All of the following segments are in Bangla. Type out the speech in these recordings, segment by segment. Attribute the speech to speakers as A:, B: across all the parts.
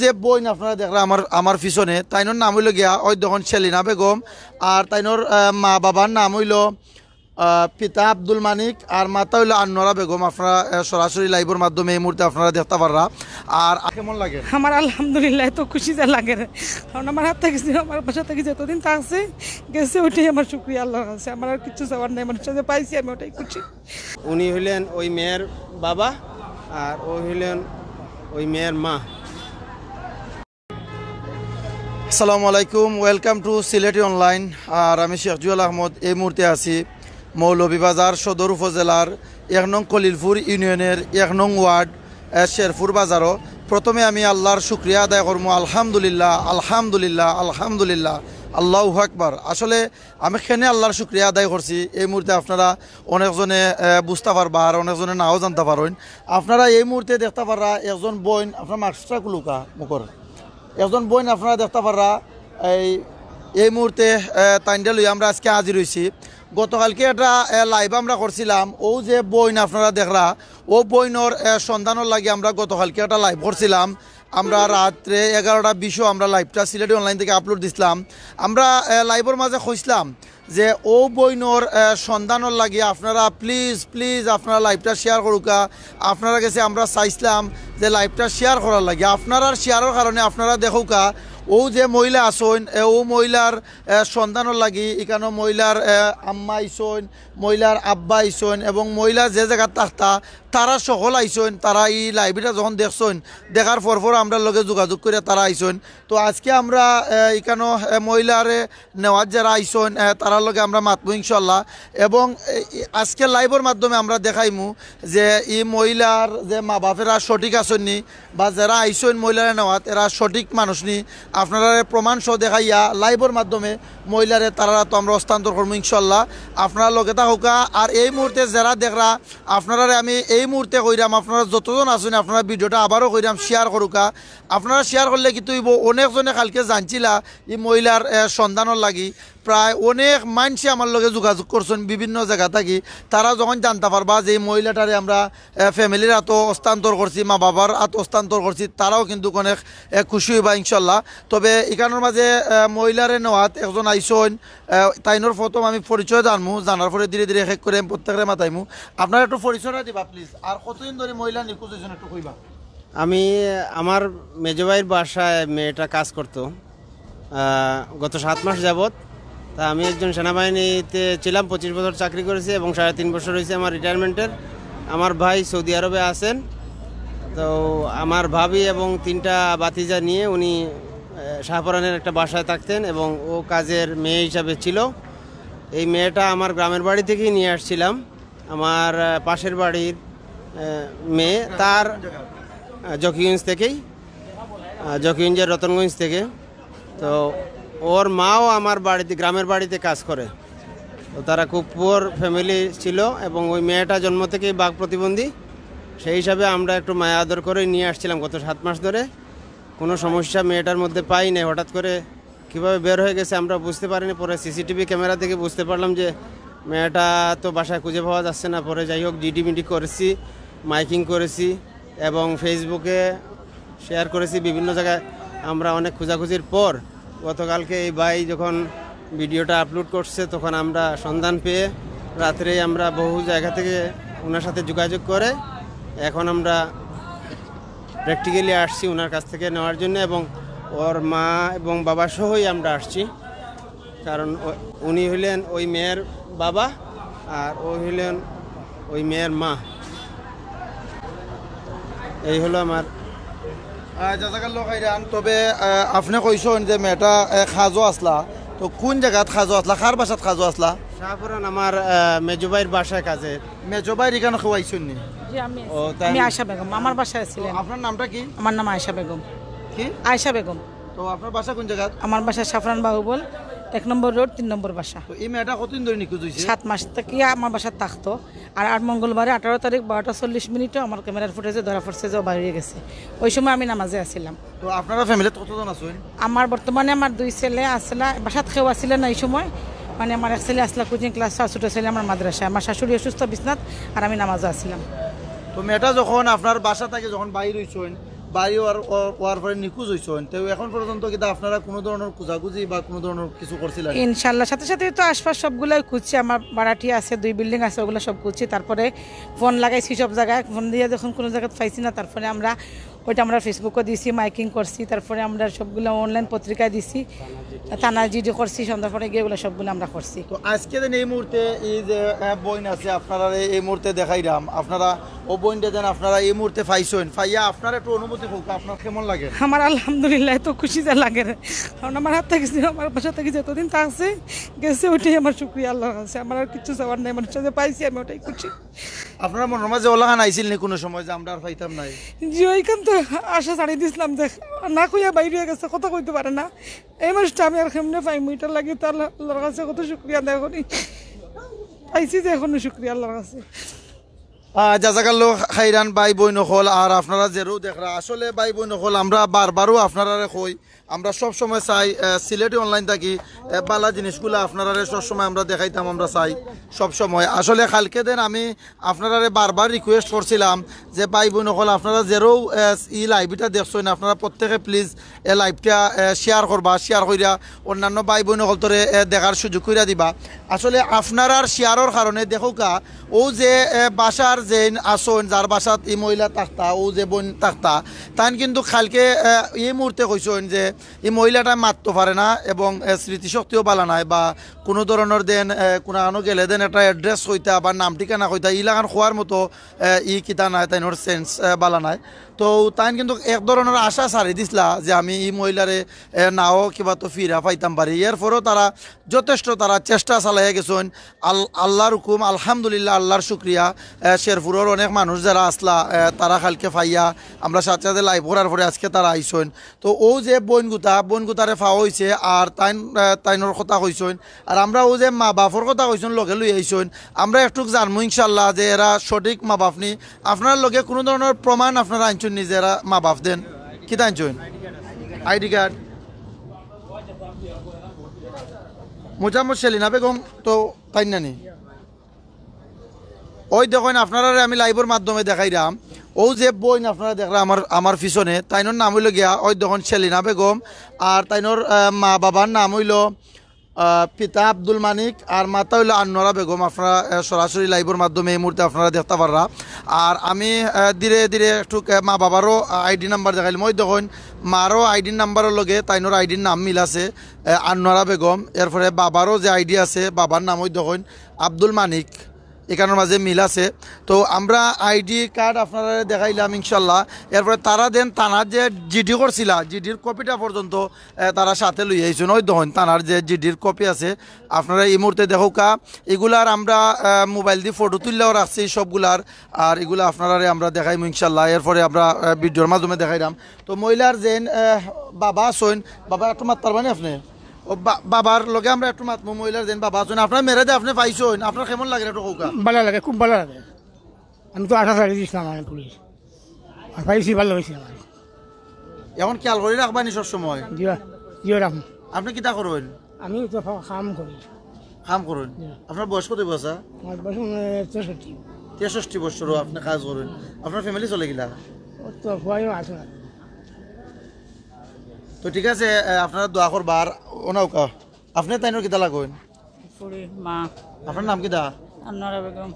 A: যে বইন আপনারা দেখরা আমার পিছনে তাইনোর নাম হইল গিয়া ওই তখন সেলিনা বেগম আর তাইনোর মা বাবার নাম হইল পিতা আব্দুল মানিক আর মাতা হইল আন্নরা বেগম। আপনারা সরাসরি লাইভের মাধ্যমে এই মুহূর্তে আপনারা দেখতে পাররা। আর কেমন লাগে?
B: আমার আলহামদুলিল্লাহ এত খুশি যা লাগে, কারণ আমার হাত থেকে আমার বাসা থেকে যতদিন থাকছে গেছে ওইটাই আমার শুক্রিয়া আল্লাহর কাছে। আমার আর কিছু চাওয়ার নেই, আমার সাথে পাইছি আমি ওটাই খুশি।
C: উনি হইলেন ওই মেয়ের বাবা আর ও হইলেন ওই মেয়ের মা।
A: আসসালামু আলাইকুম, ওয়েলকাম টু সিলেটি অনলাইন। আর আমি শেখ জুয়েল আহমদ। এই মুহূর্তে আছি মৌলভীবাজার সদর উপজেলার ১ নং কলিলপুর ইউনিয়নের ১ নং ওয়ার্ড শেরপুর বাজারও। প্রথমে আমি আল্লাহর শুক্রিয়া আদায় করবো। আলহামদুলিল্লাহ আলহামদুলিল্লাহ আলহামদুলিল্লাহ, আল্লাহু আকবার। আসলে আমি কেনে আল্লাহর শুক্রিয়া আদায় করছি এই মুহূর্তে আপনারা অনেকজনে বুঝতে পারবা আর অনেকজনে নাও জানতে পারেন। আপনারা এই মুহূর্তে দেখতে পাররা একজন বোন, আপনার মাস্টার কুলুকা মুখর একজন বোন আপনারা দেখতে পাররা এই মুহূর্তে তাইনটা লই আমরা আজকে হাজির হয়েছি। গতকালকে একটা লাইভ আমরা করছিলাম, ও যে বইন আপনারা দেখরা ও বইনর সন্ধানের লাগে আমরা গতকালকে একটা লাইভ করছিলাম। আমরা রাত্রে 11:20 আমরা লাইভটা সিলেটি অনলাইন থেকে আপলোড দিছিলাম। আমরা লাইভের মাঝে খুঁজলাম যে ও বইনর সন্ধানের লাগে আপনারা প্লিজ প্লিজ আপনারা লাইভটা শেয়ার করুকা। আপনারা কাছে আমরা চাইছিলাম যে লাইভটা শেয়ার করার লাগে। আপনারা শেয়ারের কারণে আপনারা দেখুকা ও যে মহিলা আসন ও মহিলার সন্ধানের লাগি এখানে মহিলার আম্মা আইসন, মহিলার আব্বা আইসন এবং মহিলা যে জায়গার থাকতা তারা সকল আইসন। তারা এই লাইভটা যখন দেখছেন দেখার পর আমরা লগে যোগাযোগ করে তারা আইসন। তো আজকে আমরা এখানে মহিলার নেওয়ার যারা আইসন তারার লগে আমরা মাতবো ইনশাল্লাহ। এবং আজকে লাইভের মাধ্যমে আমরা দেখাইমু যে এই মহিলার যে মা বাপেরা সঠিক আসননি বা যারা আইসন মহিলার নেওয়াত এরা সঠিক মানুষ নি। আপনারা প্রমাণ সহ দেখাইয়া লাইভের মাধ্যমে মহিলারে তারা তো আমরা হস্তান্তর করবো ইনশাল্লাহ। আপনারা লগে থাকুকা। আর এই মুহূর্তে যারা দেখরা আপনারা আমি এই মুহূর্তে কইরাম আপনারা যতজন আসুন আপনারা ভিডিওটা আবারও কইরাম শেয়ার করুকা। আপনারা শেয়ার করলে কিন্তু অনেকজনে কালকে জানছিলা এই মহিলার সন্ধানের লাগি। প্রায় অনেক মানুষে আমার লগে যোগাযোগ করছেন বিভিন্ন জায়গা থাকি। তারা যখন জানতে পারবা যে এই মহিলাটারে আমরা ফ্যামিলির হাতও হস্তান্তর করছি, মা বাবার হাত হস্তান্তর করছি, তারাও কিন্তু অনেক খুশি হইবা ইনশাল্লাহ। তবে এখানের মাঝে মহিলারে নেওয়াত একজন আইসন তাইনোর প্রথম আমি পরিচয় জানমু, জানার পরে ধীরে ধীরে শেষ করে প্রত্যেকের মাতাইমু। আপনারা একটু পরিচয়টা দিবা প্লিজ। আর কতদিন ধরে মহিলা নিখোঁজ হয়েছেন একটু কইবা।
C: আমি আমার মেজবাইয়ের বাসায় মেয়েটা কাজ করতো গত 7 মাস যাবৎ। তা আমি একজন সেনাবাহিনীতে ছিলাম, 25 বছর চাকরি করেছি এবং 3.5 বছর হয়েছে আমার রিটায়ারমেন্টের। আমার ভাই সৌদি আরবে আছেন। তো আমার ভাবি এবং 3টা বাতিজা নিয়ে উনি শাহপরানের একটা বাসায় থাকতেন এবং ও কাজের মেয়ে হিসাবে ছিল। এই মেয়েটা আমার গ্রামের বাড়ি থেকেই নিয়ে আসছিলাম, আমার পাশের বাড়ির মেয়ে, তার জকিগঞ্জ থেকেই, জকিগঞ্জের রতনগঞ্জ থেকে। তো ওর মাও আমার বাড়িতে গ্রামের বাড়িতে কাজ করে। তো তারা খুব পুয়ার ফ্যামিলি ছিল এবং ওই মেয়েটা জন্ম থেকেই বাঘ প্রতিবন্ধী। সেই হিসাবে আমরা একটু মায়া আদর করে নিয়ে আসছিলাম গত 7 মাস ধরে। কোনো সমস্যা মেয়েটার মধ্যে পাই নাই। হঠাৎ করে কীভাবে বের হয়ে গেছে আমরা বুঝতে পারিনি। পরে সিসিটিভি ক্যামেরা থেকে বুঝতে পারলাম যে মেয়েটা তো বাসায় খুঁজে পাওয়া যাচ্ছে না। পরে যাই হোক জিডি করেছি, মাইকিং করেছি এবং ফেসবুকে শেয়ার করেছি বিভিন্ন জায়গায়। আমরা অনেক খোঁজাখুঁজির পর গতকালকে এই ভাই যখন ভিডিওটা আপলোড করছে তখন আমরা সন্ধান পেয়ে রাত্রেই আমরা বহু জায়গা থেকে ওনার সাথে যোগাযোগ করে এখন আমরা প্র্যাকটিক্যালি আসছি ওনার কাছ থেকে নেওয়ার জন্য। এবং ওর মা এবং বাবা সহই আমরা আসছি, কারণ উনি হইলেন ওই মেয়ের বাবা আর ও হইলেন ওই মেয়ের মা। এই হলো আমার।
A: তবে আপনি কইছেন যে মেয়েটা খাজো আসলা, তো কোন জায়গাত খাজো আসলা, কার বাসাত খাজো আসলা?
C: শাহপুরান আমার মেজবাইয়ের বাসায় কাজে।
A: মেজবাইয়ের এখানে খাওয়াইছেন নি?
B: আমি আয়শা বেগম, আমার বাসায় ছিলেন।
A: আপনার নামটা কি?
B: আমার নাম আয়শা বেগম।
A: কি?
B: আয়শা বেগম।
A: তো আপনার বাসা কোন জায়গা?
B: আমার বাসা সাফরান বাহুবল, 1 নম্বর রোড, 3 নম্বর বাসা।
A: তো এই মেয়েটা কতদিন ধরে নিখোঁজ হয়েছে?
B: 7 মাস থেকে আমার বাসা থাকতো। আর মঙ্গলবারে 18 তারিখ 12:40 আমার ক্যামেরার ফুটেজে ধরা পড়ছে যে ও বাইরে গেছে। ওই সময় আমি নামাজে আসছিলাম।
A: তো আপনারা ফ্যামিলিতে কতজন আছেন?
B: আমার বর্তমানে আমার 2 ছেলে আসলা, বাসাত কেউ আসছিলেন না এই সময়। মানে আমার এক ছেলে আসলা কোচিং ক্লাস, আর ছোটো ছেলে আমার মাদ্রাসায়। আমার শাশুড়ি অসুস্থ বিছনাথ আর আমি নামাজে আসছিলাম।
A: তো মেয়েটা যখন আপনার বাসা থেকে যখন বাইরে হয়েছেন বাড়ি ওয়ার পরে নিখোঁজ হয়েছেন, তো এখন পর্যন্ত কিন্তু আপনারা কোনো ধরনের খোঁজাখুঁজি বা কোনো ধরনের কিছু করছিলেন?
B: ইনশাল্লাহ সাথে সাথে তো আশপাশ সবগুলোই খুঁজছি, আমার বাড়াটি আছে, 2 বিল্ডিং আছে, ওগুলো সব খুঁজছি। তারপরে ফোন লাগাইছি সব জায়গায়, ফোন দিয়ে যখন কোনো জায়গায় পাইছি না, তারপরে আমরা ওইটা আমরা ফেসবুকে দিছি, মাইকিং করছি, তারপরে আমরা সবগুলো অনলাইন পত্রিকায় দিছি, থানা জিডি করছি, সন্ধ্যার পরে গিয়ে ওগুলো সবগুলো আমরা করছি।
A: তো আজকে দেন এই মুহূর্তে এই যে বইন আছে আপনারা এই মুহূর্তে দেখাইলাম, আপনারা ও বইনটা দেন আপনারা এই মুহূর্তে পাইছেন, পাইয়া আপনার একটু অনুভূতি হোক, আপনার কেমন লাগে?
B: আমার আলহামদুলিল্লাহ এত খুশি যা লাগে, কারণ আমার হাত থেকে আমার বাসা থেকে যতদিন থাকছে গেছে, ওইটাই আমার শুক্রিয়া আল্লাহর কাছে। আমার আর কিছু চাওয়ার নাই, আমার সাথে পাইছি আমি ওটাই খুশি।
A: আপনার মনের মাঝে ওলাহান আইছিল নি কোনো সময় যে আমরা আর পাইতাম নাই?
B: যে ওইখান তো আশা ছাড়িয়ে দিয়েছিলাম যে না কইয়া বাইরে হয়ে গেছে, কথা কইতে পারে না, এই মানুষটা আমি আর কেমনে পাইমু, এটার লাগে তো আল্লাহর কাছে কত শুক্রিয়া আদায় করি, পাইছি যে এখনো শুক্রিয়া আল্লাহর কাছে।
A: জাজাকাল্লাহ খাইরান ভাই বোন হল, আর আপনারা যেরও দেখরা আসলে ভাই বোন হল, আমরা বারবারও আপনারা কই, আমরা সব সময় চাই সিলেটি অনলাইন থাকি বালা জিনিসগুলো আপনারা সবসময় আমরা দেখাইতাম, আমরা চাই সব সময়। আসলে কালকে দিন আমি আপনারা বারবার রিকোয়েস্ট করছিলাম যে ভাই বোন হল আপনারা যেরও লাইভটা দেখছেন, আপনারা প্রত্যেকে প্লিজ লাইভটা শেয়ার করবা, শেয়ার করিয়া অন্যান্য ভাই বোন হল তোরে দেখার সুযোগ করিয়া দিবা। আসলে আপনার শেয়ারের কারণে দেখোকা ও যে বাসার যে আসন যার বাসাত এই মহিলা থাকতা, ও যে বোন থাকতা, তাই কিন্তু কালকে এই মুহূর্তে কইছেন যে এই মহিলাটা মারতে পারে না এবং স্মৃতিশক্তিও বালা নাই, বা কোনো ধরনের দেন কোনো গেলে দেন একটা অ্যাড্রেস হইতা বা নাম ঠিকানা হইতা ইলাকান খোয়ার মতো ই কিতা নাই, তাইনোর সেন্স বালা নাই। তো তাই কিন্তু এক ধরনের আশা ছাড়ি দিছিলা যে আমি এই মহিলারে নাও কিবা তো ফিরা পাইতাম পারি। এরপরেও তারা যথেষ্ট তারা চেষ্টা চালাই গেছেন, আল্লাহর হুকুম আলহামদুলিল্লাহ, আল্লাহর শুক্রিয়া। শেরপুরের অনেক মানুষ যারা আসলা তারা কালকে ফাইয়া আমরা সাথে সাথে লাইভ করার পরে আজকে তারা আইসেন। তো ও যে বনগুতারে ফাওয়া হয়েছে আর তাইনোর কথা কইসেন, আর আমরা ও যে মা বাপর কথা কইসেন লগে লই আইসেন, আমরা একটু জানবো ইনশাল্লাহ যে এরা সঠিক মা বাপ নি। আপনার লগে কোনো ধরনের প্রমাণ আপনারা আনছেন নি যে এরা মা বাপ দেন? কি আনছেন? ID card? মোজাম্মদ সেলিনা বেগম তো তাই নানি? ওই দেখেন আপনারা আমি লাইভের মাধ্যমে দেখাইলাম, ও যে বই আপনারা দেখলাম আমার পিছনে, তাইনোর নাম হইল গিয়া ওই দেখুন সেলিনা বেগম, আর তাইনোর মা বাবার নাম হইল পিতা আব্দুল মানিক, আর মাতা হইল আনোয়ারা বেগম। আপনারা সরাসরি লাইভের মাধ্যমে এই মুহূর্তে আপনারা দেখতে পাররা। আর আমি ধীরে ধীরে একটু মা বাবারও আইডি নাম্বার দেখাইলাম, ওই দেখুন মারও আইডি নাম্বারের লগে তাইনোর আইডির নাম মিল আছে আনোয়ারা বেগম, এরপরে বাবারও যে আইডি আছে বাবার নাম ওই দেখুন আব্দুল মানিক, এখানের মাঝে মিল আছে। তো আমরা আইডি কার্ড আপনারা দেখাইলাম ইনশাল্লাহ। এরপরে তারা দেন থানার যে জিডি করছিলা, জিডির কপিটা পর্যন্ত তারা সাথে লই আইছেন, ওই দেখুন থানার যে জিডির কপি আছে আপনারা এই মুহূর্তে দেখোকা। এগুলার আমরা মোবাইল দিয়ে ফটো তুললেও রাখছি সবগুলার, আর এগুলো আপনারা আমরা দেখাইম ইনশাল্লাহ। এরপরে আমরা ভিডিওর মাধ্যমে দেখাইলাম। তো মহিলার যেন বাবা আছেন, বাবা একটু মাত পারবেন আপনি? ও বাবার লগে আমরা একটু মাতমু, মহিলার যেন বাবা আছেন, আপনার মেরে দে আপনি পাইছেন, আপনার কেমন লাগে একটু কৌকা?
D: ভালো লাগে, খুব ভালো লাগে। আমি তো আশা ছাড়িয়ে দিয়েছিলাম আমার পুলিশ, আর পাইছি, ভালো হয়েছে আমার।
A: এখন খেয়াল করে রাখবানি সব সময়?
D: জিও জিও রাখুন।
A: আপনি কিতা করবেন?
D: আমি তো কাম করি।
A: কাম করুন? আপনার বয়স কত বছর?
D: আমার বয়স 63।
A: 63 বছরও আপনি কাজ করেন? আপনার ফ্যামিলি চলে গেলা?
D: ও তো ভয় আছে না।
A: তো ঠিক আছে, আপনারা দোয়া করবার ওনাও কা। আপনি তাইনোর কিতা লাগবেন?
B: মা।
A: আপনার নাম কিতা?
B: আনোয়ারা বেগম।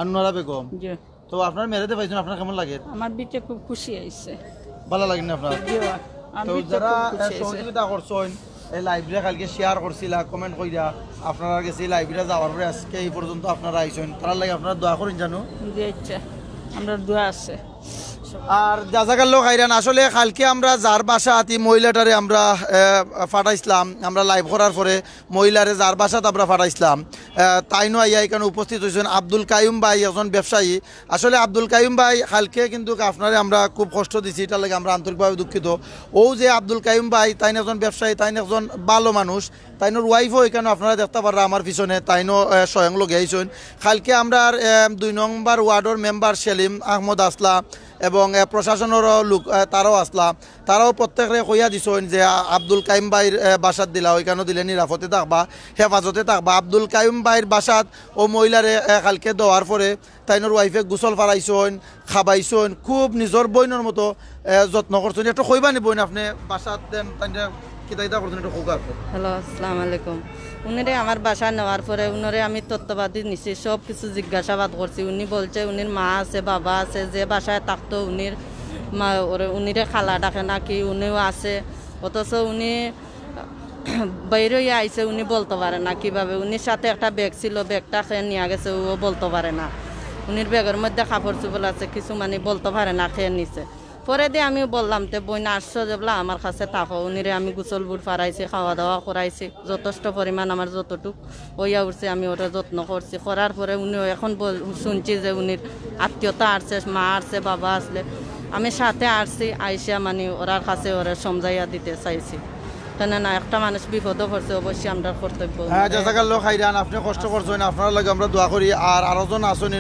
A: আনোয়ারা বেগম।
B: জি।
A: তো আপনার মেরেতে পাইছেন, আপনার কেমন লাগে?
B: আমার বিটে খুব খুশি হয়েছে।
A: ভালো লাগে না আপনার? তো যারা সহযোগিতা করছেন এই লাইব্রেরি কালকে শেয়ার করছিলা, কমেন্ট কইরা আপনারা গেছে লাইব্রেরি যাওয়ার পরে আজকে এই পর্যন্ত আপনারা আইছেন, তার লাগে আপনারা দোয়া করেন জানো?
B: আমরা দোয়া আছে।
A: আর জাজাকাল্লাহ খাইরান। আসলে কালকে আমরা যার বাসা আতি মহিলাটারে আমরা ফাটাইছিলাম, আমরা লাইভ করার পরে মহিলারে যার বাসাত আমরা ফাটাইছিলাম, তাইনো আইয়া এখানে উপস্থিত হয়েছেন আব্দুল কাইম ভাই, একজন ব্যবসায়ী। আসলে আব্দুল কাইম ভাই কালকে কিন্তু আপনারে আমরা খুব কষ্ট দিছি, এটার লাগে আমরা আন্তরিকভাবে দুঃখিত। ও যে আব্দুল কাইম ভাই তাইন একজন ব্যবসায়ী, তাইন একজন ভালো মানুষ, তাইনোর ওয়াইফও এখানে আপনারা দেখতে পাররা আমার পিছনে, তাইনো স্বয়ং লগে আইছেন। কালকে আমরা 2 নম্বর ওয়ার্ডের মেম্বার সেলিম আহমদ আসলা এবং এবং প্রশাসনের লোক তারাও আসলা, তারাও প্রত্যেকে কইয়া দিছেন যে আব্দুল কাইম ভাইয়ের বাসাত দিলা, ওইখানেও দিলে নিরাপদে থাকবা, হেফাজতে থাকবা। আব্দুল কাইম ভাইয়ের বাসাত ও মহিলারে কালকে দেওয়ার পরে তাইনোর ওয়াইফে গোসল ফারাইছেন, খাবাইছেন, খুব নিজের বইনের মতো যত্ন করছেন। একটু কইবা নি বইন আপনি বাসাত দেন তাই কিতা করছেন একটু কোকা।
E: হ্যালো, আসসালামু আলাইকুম। উনিরে আমার বাসা নেওয়ার পরে উনারে আমি তত্ত্বাবাদী নিছি, সব কিছু জিজ্ঞাসাবাদ করছি। উনি বলছে উনির মা আছে, বাবা আছে, যে বাসায় থাকতো উনির মা উনিরে খালা ডাকে নাকি, উনিও আছে, অথচ উনি বাইরে আইছে, উনি বলতে পারে না কিভাবে। উনির সাথে একটা ব্যাগ ছিল, ব্যাগটা খেয়ে নিয়ে গেছে, ও বলতে পারে না। উনির ব্যাগের মধ্যে কাপড় চোপড় আছে, কিছু মানে বলতে পারে না, খেয়ে নিছে। পরে দিয়ে আমি বললাম তে বইনা আসছো যেবলা আমার কাছে থাকো। উনিরে আমি গোসল বুট ফারাইছি, খাওয়া দাওয়া করাইছি, যথেষ্ট পরিমাণ আমার যতটুক হইয়া উঠছে আমি ওটা যত্ন করছি। করার পরে উনি এখন শুনছি যে উনির আত্মীয়তা আসছে, মা আসছে, বাবা আসলে আমি সাথে আসছি, আইসা মানে ওরার কাছে ওরা সমঝাইয়া দিতে চাইছি। কেননা একটা মানুষ বিপদও পড়ছে, অবশ্যই আমরা কর্তব্য।
A: হ্যাঁ, জাযাকাল্লাহ খাইরান, আপনি কষ্ট করছেন, আপনার লাগে আমরা দোয়া করি। আর আরো জন আসুন